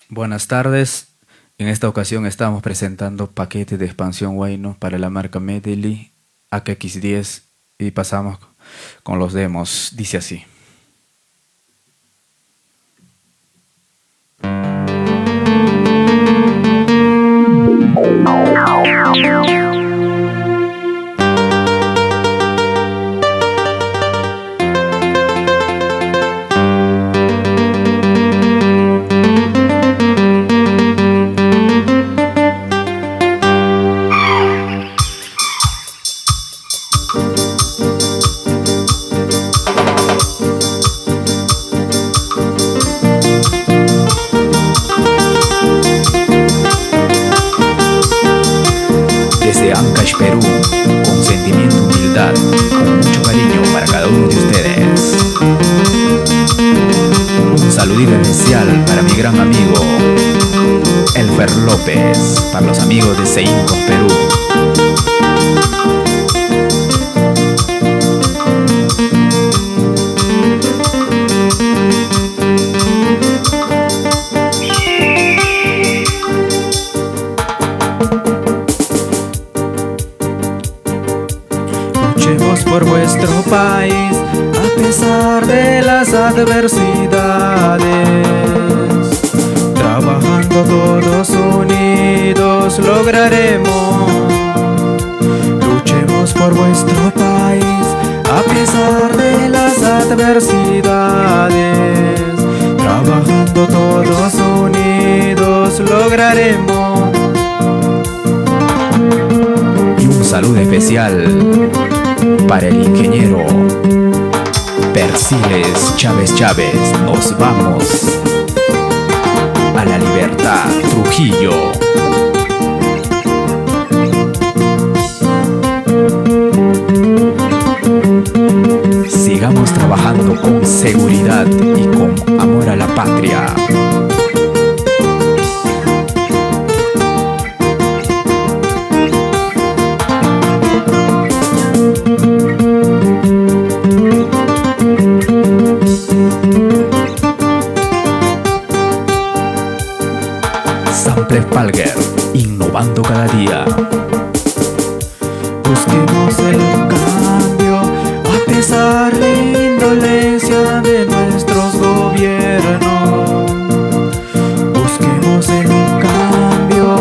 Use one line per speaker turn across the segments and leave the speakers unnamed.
Buenas tardes. En esta ocasión estamos presentando paquete de expansión Wayno para la marca Medley AKX10 y pasamos con los demos. Dice así. Desde Ancash, Perú, con sentimiento de humildad, con mucho cariño para cada uno de ustedes. Un saludito especial para mi gran amigo Elfer López, para los amigos de Seincos, Perú. Luchemos por vuestro país a pesar de las adversidades, trabajando todos unidos lograremos. Luchemos por vuestro país a pesar de las adversidades, trabajando todos unidos lograremos. Y un saludo especial para el ingeniero Persiles Chávez Chávez. Nos vamos a la libertad, Trujillo. Sigamos trabajando con seguridad y con amor a la patria. Samples Palger, innovando cada día. Busquemos el cambio a pesar de la indolencia de nuestros gobiernos. Busquemos el cambio a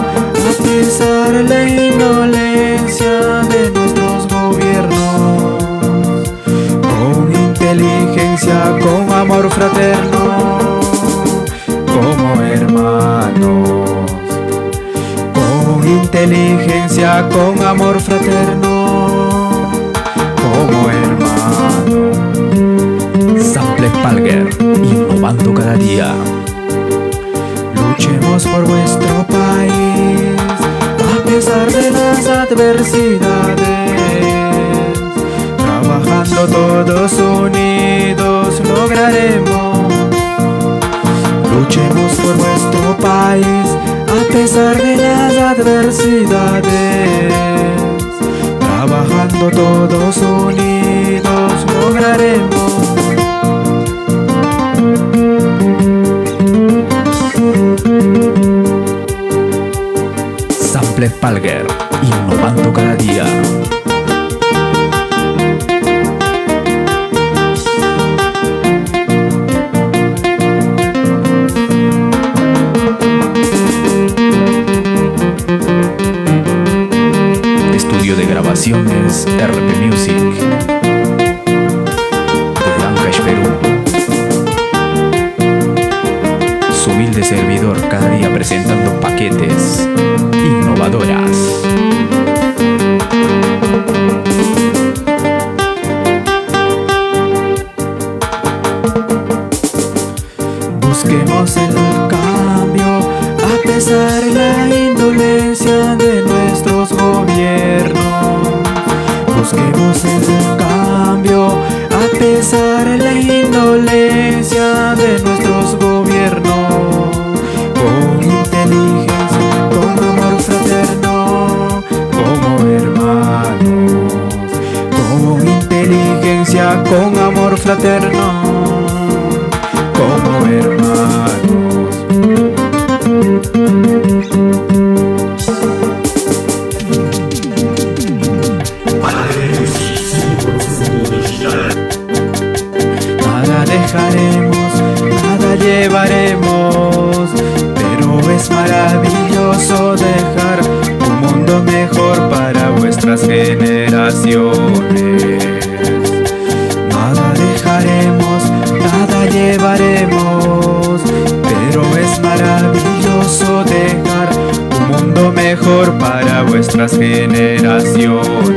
pesar de la indolencia de nuestros gobiernos. Con inteligencia, con amor fraterno, como hermanos. Con inteligencia, con amor fraterno, como hermanos. Samples Palger, innovando cada día. Luchemos por vuestro país a pesar de las adversidades, trabajando todos unidos lograremos. Luchemos por vuestro país a pesar de las adversidades, trabajando todos unidos lograremos. Samples Palger, innovando cada día. Estudio de grabaciones RP Music de Ancash, Perú. Su humilde servidor cada día presentando paquetes innovadoras. Busquemos el cambio a pesar de la indolencia de nuestros gobiernos. Busquemos el cambio a pesar de la indolencia de nuestros gobiernos. Con inteligencia, con amor fraterno, como hermanos. Con inteligencia, con amor fraterno, como hermanos. dejaremos, nada llevaremos, pero es maravilloso dejar un mundo mejor para vuestras generaciones. Nada dejaremos, nada llevaremos, pero es maravilloso dejar un mundo mejor para vuestras generaciones.